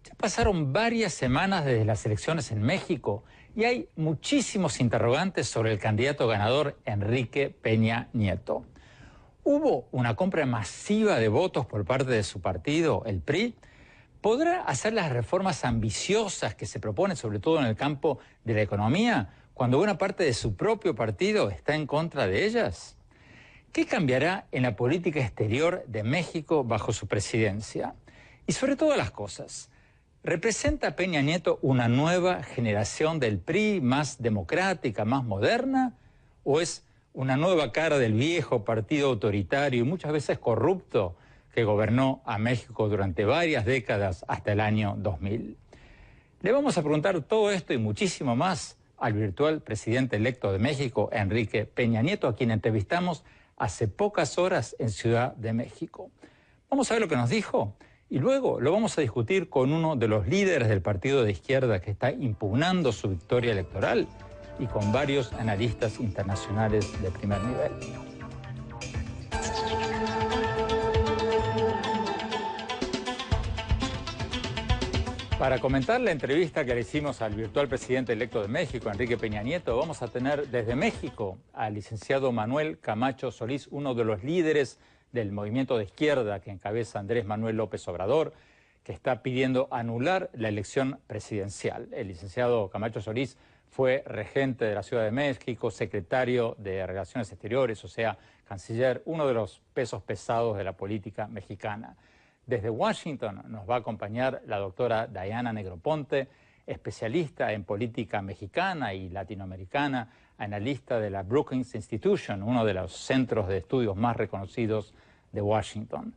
Ya pasaron varias semanas desde las elecciones en México y hay muchísimos interrogantes sobre el candidato ganador Enrique Peña Nieto. ¿Hubo una compra masiva de votos por parte de su partido, el PRI? ¿Podrá hacer las reformas ambiciosas que se proponen, sobre todo en el campo de la economía, cuando buena parte de su propio partido está en contra de ellas? ¿Qué cambiará en la política exterior de México bajo su presidencia? Y sobre todas las cosas, ¿representa Peña Nieto una nueva generación del PRI más democrática, más moderna? ¿O es una nueva cara del viejo partido autoritario y muchas veces corrupto que gobernó a México durante varias décadas hasta el año 2000? Le vamos a preguntar todo esto y muchísimo más al virtual presidente electo de México, Enrique Peña Nieto, a quien entrevistamos hace pocas horas en Ciudad de México. Vamos a ver lo que nos dijo y luego lo vamos a discutir con uno de los líderes del partido de izquierda que está impugnando su victoria electoral y con varios analistas internacionales de primer nivel. Para comentar la entrevista que le hicimos al virtual presidente electo de México, Enrique Peña Nieto, vamos a tener desde México al licenciado Manuel Camacho Solís, uno de los líderes del movimiento de izquierda que encabeza Andrés Manuel López Obrador, que está pidiendo anular la elección presidencial. El licenciado Camacho Solís fue regente de la Ciudad de México, secretario de Relaciones Exteriores, o sea, canciller, uno de los pesos pesados de la política mexicana. Desde Washington nos va a acompañar la doctora Diana Negroponte, especialista en política mexicana y latinoamericana, analista de la Brookings Institution, uno de los centros de estudios más reconocidos de Washington.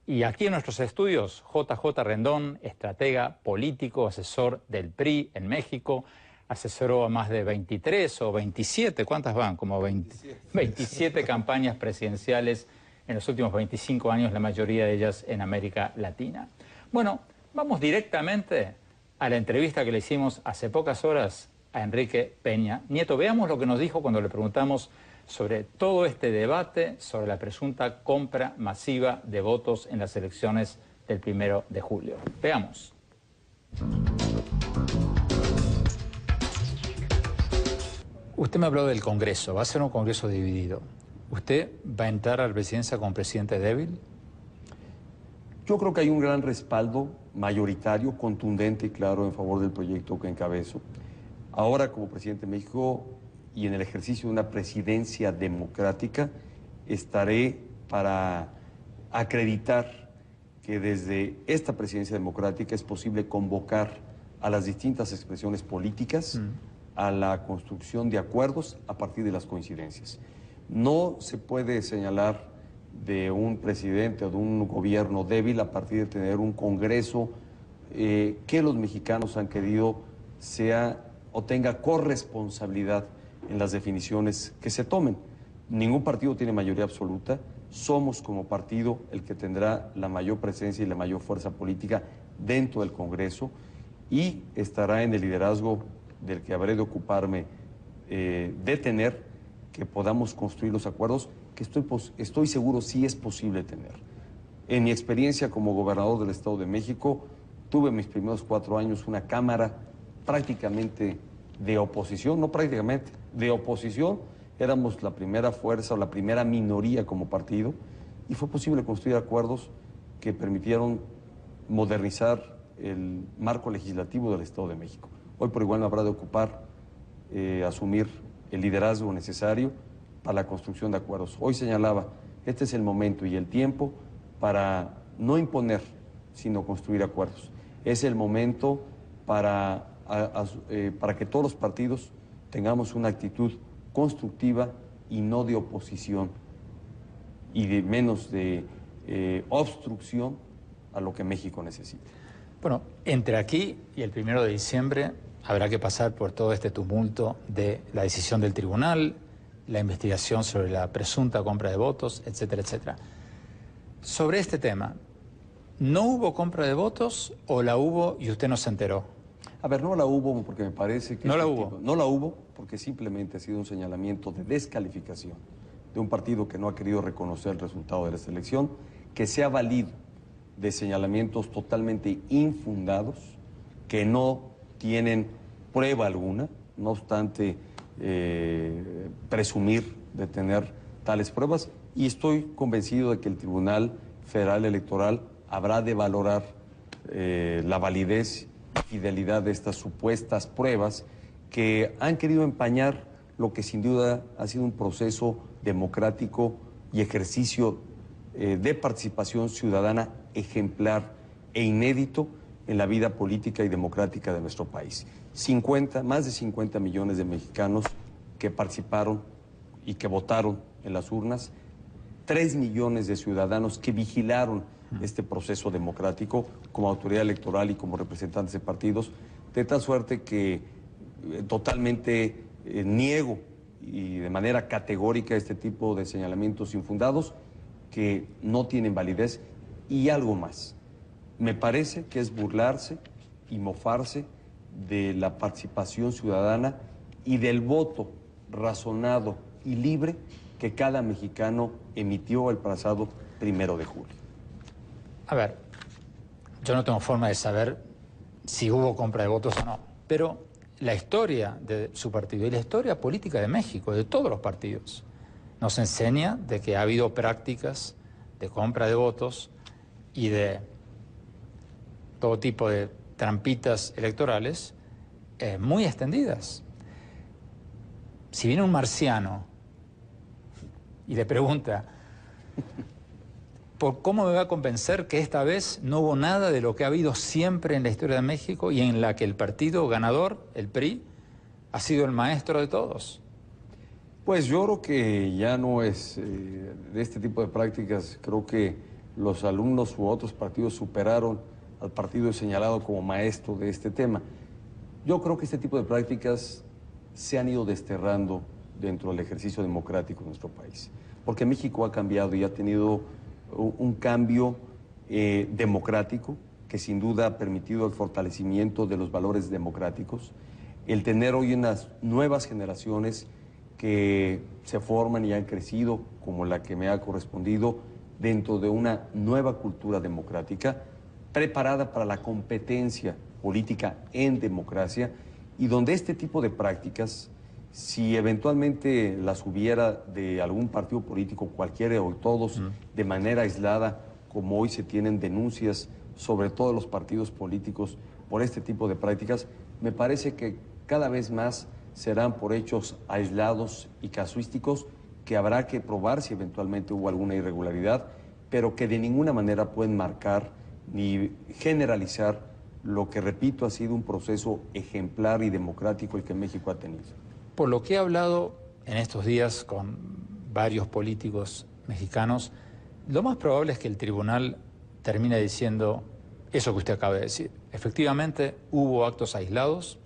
Y aquí en nuestros estudios, JJ Rendón, estratega político, asesor del PRI en México, asesoró a más de 23 o 27, ¿cuántas van? Como 27 campañas presidenciales en los últimos 25 años, la mayoría de ellas en América Latina. Bueno, vamos directamente a la entrevista que le hicimos hace pocas horas a Enrique Peña Nieto. Veamos lo que nos dijo cuando le preguntamos sobre todo este debate sobre la presunta compra masiva de votos en las elecciones del 1 de julio. Veamos. Usted me habló del Congreso, va a ser un Congreso dividido. ¿Usted va a entrar a la presidencia como presidente débil? Yo creo que hay un gran respaldo mayoritario, contundente y claro en favor del proyecto que encabezo. Ahora, como presidente de México y en el ejercicio de una presidencia democrática, estaré para acreditar que desde esta presidencia democrática es posible convocar a las distintas expresiones políticas a la construcción de acuerdos a partir de las coincidencias. No se puede señalar de un presidente o de un gobierno débil a partir de tener un Congreso que los mexicanos han querido sea o tenga corresponsabilidad en las definiciones que se tomen. Ningún partido tiene mayoría absoluta. Somos como partido el que tendrá la mayor presencia y la mayor fuerza política dentro del Congreso y estará en el liderazgo del que habré de ocuparme de tener que podamos construir los acuerdos que estoy seguro sí es posible tener. En mi experiencia como gobernador del Estado de México, tuve mis primeros 4 años una Cámara prácticamente de oposición, no prácticamente, de oposición. Éramos la primera fuerza o la primera minoría como partido y fue posible construir acuerdos que permitieron modernizar el marco legislativo del Estado de México. Hoy por igual me habrá de ocupar asumir el liderazgo necesario para la construcción de acuerdos. Hoy señalaba, este es el momento y el tiempo para no imponer, sino construir acuerdos. Es el momento para que todos los partidos tengamos una actitud constructiva y no de oposición y de menos de obstrucción a lo que México necesita. Bueno, entre aquí y el 1 de diciembre habrá que pasar por todo este tumulto de la decisión del tribunal, la investigación sobre la presunta compra de votos, etcétera, etcétera. Sobre este tema, ¿no hubo compra de votos o la hubo y usted no se enteró? A ver, no la hubo porque me parece que... ¿No la hubo? No la hubo porque simplemente ha sido un señalamiento de descalificación de un partido que no ha querido reconocer el resultado de la elección, que se ha valido de señalamientos totalmente infundados, que no tienen prueba alguna, no obstante presumir de tener tales pruebas, y estoy convencido de que el Tribunal Federal Electoral habrá de valorar la validez y fidelidad de estas supuestas pruebas que han querido empañar lo que sin duda ha sido un proceso democrático y ejercicio de participación ciudadana ejemplar e inédito en la vida política y democrática de nuestro país. Más de 50 millones de mexicanos que participaron y que votaron en las urnas, 3 millones de ciudadanos que vigilaron este proceso democrático como autoridad electoral y como representantes de partidos, de tal suerte que totalmente niego y de manera categórica este tipo de señalamientos infundados que no tienen validez. Y algo más, me parece que es burlarse y mofarse de la participación ciudadana y del voto razonado y libre que cada mexicano emitió el pasado 1 de julio. A ver, yo no tengo forma de saber si hubo compra de votos o no, pero la historia de su partido y la historia política de México, de todos los partidos, nos enseña de que ha habido prácticas de compra de votos y de todo tipo de trampitas electorales muy extendidas. Si viene un marciano y le pregunta, ¿por cómo me va a convencer que esta vez no hubo nada de lo que ha habido siempre en la historia de México y en la que el partido ganador, el PRI, ha sido el maestro de todos? Pues yo creo que ya no es de este tipo de prácticas. Creo que los alumnos u otros partidos superaron al partido señalado como maestro de este tema. Yo creo que este tipo de prácticas se han ido desterrando dentro del ejercicio democrático de nuestro país, porque México ha cambiado y ha tenido un cambio democrático que sin duda ha permitido el fortalecimiento de los valores democráticos, el tener hoy unas nuevas generaciones que se forman y han crecido, como la que me ha correspondido, dentro de una nueva cultura democrática, preparada para la competencia política en democracia, y donde este tipo de prácticas, si eventualmente las hubiera de algún partido político, cualquiera o todos, de manera aislada, como hoy se tienen denuncias sobre todos los partidos políticos por este tipo de prácticas, me parece que cada vez más serán por hechos aislados y casuísticos que habrá que probar si eventualmente hubo alguna irregularidad, pero que de ninguna manera pueden marcar ni generalizar lo que, repito, ha sido un proceso ejemplar y democrático el que México ha tenido. Por lo que he hablado en estos días con varios políticos mexicanos, lo más probable es que el tribunal termine diciendo eso que usted acaba de decir. Efectivamente, hubo actos aislados,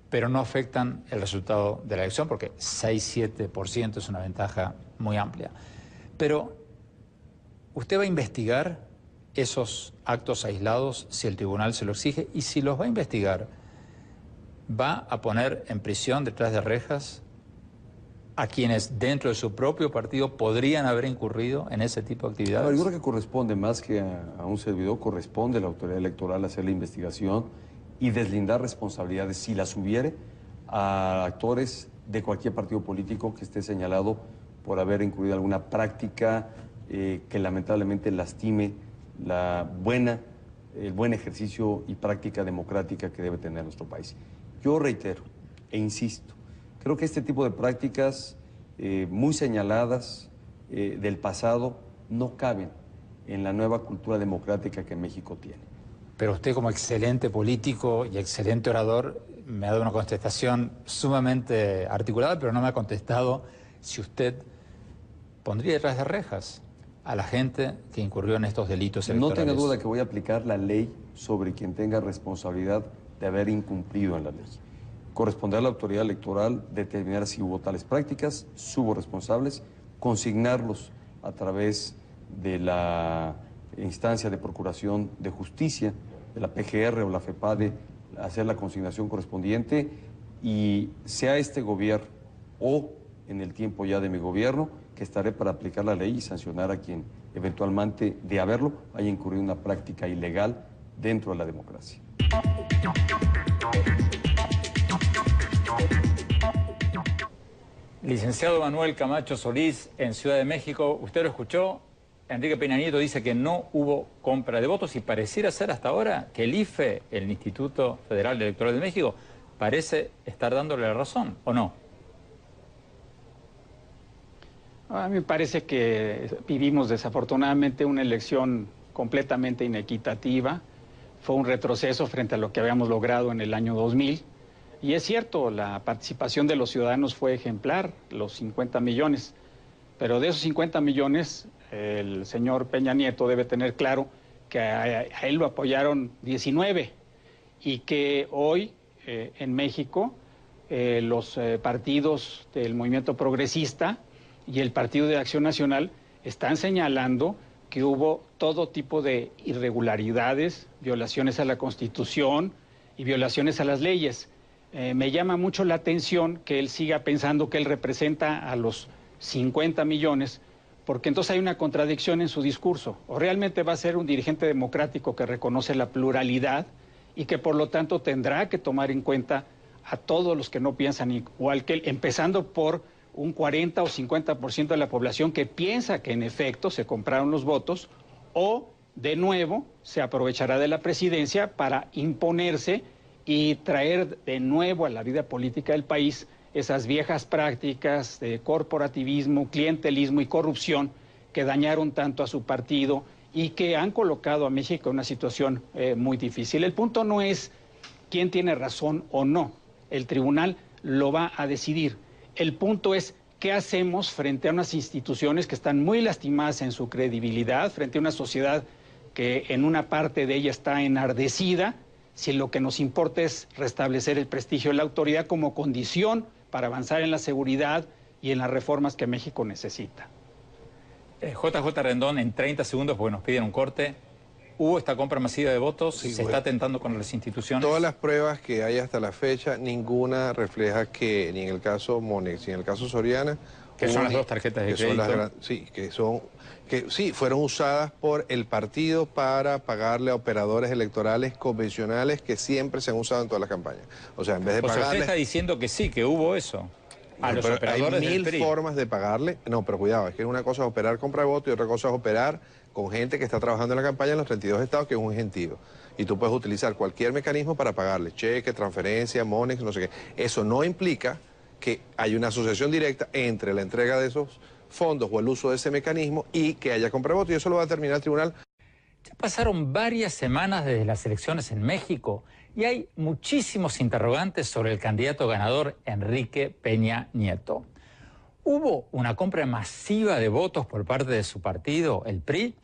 pero no afectan el resultado de la elección, porque 6-7% es una ventaja muy amplia. Pero, ¿usted va a investigar esos actos aislados si el tribunal se lo exige? Y si los va a investigar, ¿va a poner en prisión, detrás de rejas, a quienes dentro de su propio partido podrían haber incurrido en ese tipo de actividades? Bueno, yo creo que corresponde, más que a un servidor, corresponde a la autoridad electoral hacer la investigación y deslindar responsabilidades, si las hubiere, a actores de cualquier partido político que esté señalado por haber incurrido en alguna práctica que lamentablemente lastime el buen ejercicio y práctica democrática que debe tener nuestro país. Yo reitero e insisto, creo que este tipo de prácticas muy señaladas del pasado no caben en la nueva cultura democrática que México tiene. Pero usted, como excelente político y excelente orador, me ha dado una contestación sumamente articulada, pero no me ha contestado si usted pondría detrás de rejas a la gente que incurrió en estos delitos electorales. No tenga duda que voy a aplicar la ley sobre quien tenga responsabilidad de haber incumplido en la ley. Corresponderá a la autoridad electoral determinar si hubo tales prácticas, si hubo responsables, consignarlos a través de la instancia de procuración de justicia, de la PGR o la FEPADE, hacer la consignación correspondiente, y sea este gobierno o en el tiempo ya de mi gobierno, que estaré para aplicar la ley y sancionar a quien eventualmente de haberlo, haya incurrido en una práctica ilegal dentro de la democracia. Licenciado Manuel Camacho Solís, en Ciudad de México, usted lo escuchó, Enrique Peña Nieto dice que no hubo compra de votos y pareciera ser hasta ahora que el IFE, el Instituto Federal Electoral de México, parece estar dándole la razón, ¿o no? A mí me parece que vivimos desafortunadamente una elección completamente inequitativa. Fue un retroceso frente a lo que habíamos logrado en el año 2000. Y es cierto, la participación de los ciudadanos fue ejemplar, los 50 millones. Pero de esos 50 millones, el señor Peña Nieto debe tener claro que a él lo apoyaron 19 y que hoy en México los partidos del movimiento progresista y el Partido de Acción Nacional están señalando que hubo todo tipo de irregularidades, violaciones a la Constitución y violaciones a las leyes. Me llama mucho la atención que él siga pensando que él representa a los 50 millones, porque entonces hay una contradicción en su discurso. O realmente va a ser un dirigente democrático que reconoce la pluralidad y que por lo tanto tendrá que tomar en cuenta a todos los que no piensan igual que él, empezando por un 40 o 50% de la población que piensa que en efecto se compraron los votos, o de nuevo se aprovechará de la presidencia para imponerse y traer de nuevo a la vida política del país esas viejas prácticas de corporativismo, clientelismo y corrupción que dañaron tanto a su partido y que han colocado a México en una situación muy difícil. El punto no es quién tiene razón o no, el tribunal lo va a decidir. El punto es qué hacemos frente a unas instituciones que están muy lastimadas en su credibilidad, frente a una sociedad que en una parte de ella está enardecida, si lo que nos importa es restablecer el prestigio de la autoridad como condición para avanzar en la seguridad y en las reformas que México necesita. JJ Rendón, en 30 segundos, porque nos piden un corte. ¿Hubo esta compra masiva de votos? Sí, ¿Se está atentando con las instituciones? Todas las pruebas que hay hasta la fecha, ninguna refleja que ni en el caso Monex ni en el caso Soriana... Que son las dos tarjetas de crédito. Sí, fueron usadas por el partido para pagarle a operadores electorales convencionales que siempre se han usado en todas las campañas. O sea, en vez de pagarle... usted está diciendo que sí, que hubo eso. A los pero operadores hay del PRI. 1000 formas de pagarle. No, pero cuidado, es que una cosa es operar compra de voto y otra cosa es operar con gente que está trabajando en la campaña en los 32 estados, que es un gentío. Y tú puedes utilizar cualquier mecanismo para pagarle, cheque, transferencia, Monex, no sé qué. Eso no implica que haya una asociación directa entre la entrega de esos fondos o el uso de ese mecanismo y que haya compra de voto, y eso lo va a determinar el tribunal. Ya pasaron varias semanas desde las elecciones en México y hay muchísimos interrogantes sobre el candidato ganador Enrique Peña Nieto. ¿Hubo una compra masiva de votos por parte de su partido, el PRI?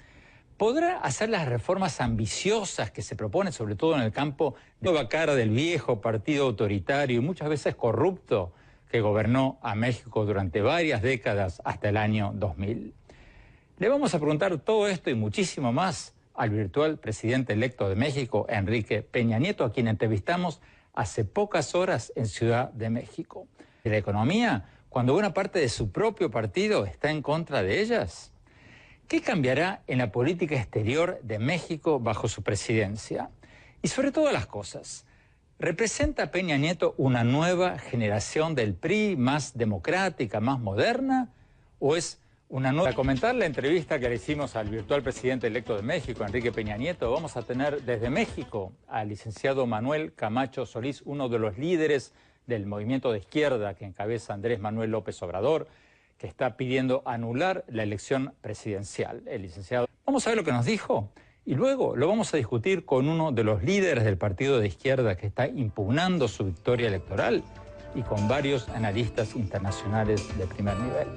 ¿Podrá hacer las reformas ambiciosas que se proponen, sobre todo en el campo de nueva cara del viejo partido autoritario y muchas veces corrupto que gobernó a México durante varias décadas hasta el año 2000? Le vamos a preguntar todo esto y muchísimo más al virtual presidente electo de México, Enrique Peña Nieto, a quien entrevistamos hace pocas horas en Ciudad de México. ¿De la economía, cuando buena parte de su propio partido está en contra de ellas? ¿Qué cambiará en la política exterior de México bajo su presidencia? Y sobre todas las cosas, ¿representa Peña Nieto una nueva generación del PRI más democrática, más moderna? ¿O es una nueva? Para comentar la entrevista que le hicimos al virtual presidente electo de México, Enrique Peña Nieto, vamos a tener desde México al licenciado Manuel Camacho Solís, uno de los líderes del movimiento de izquierda que encabeza Andrés Manuel López Obrador, que está pidiendo anular la elección presidencial. El licenciado, vamos a ver lo que nos dijo y luego lo vamos a discutir con uno de los líderes del partido de izquierda que está impugnando su victoria electoral y con varios analistas internacionales de primer nivel.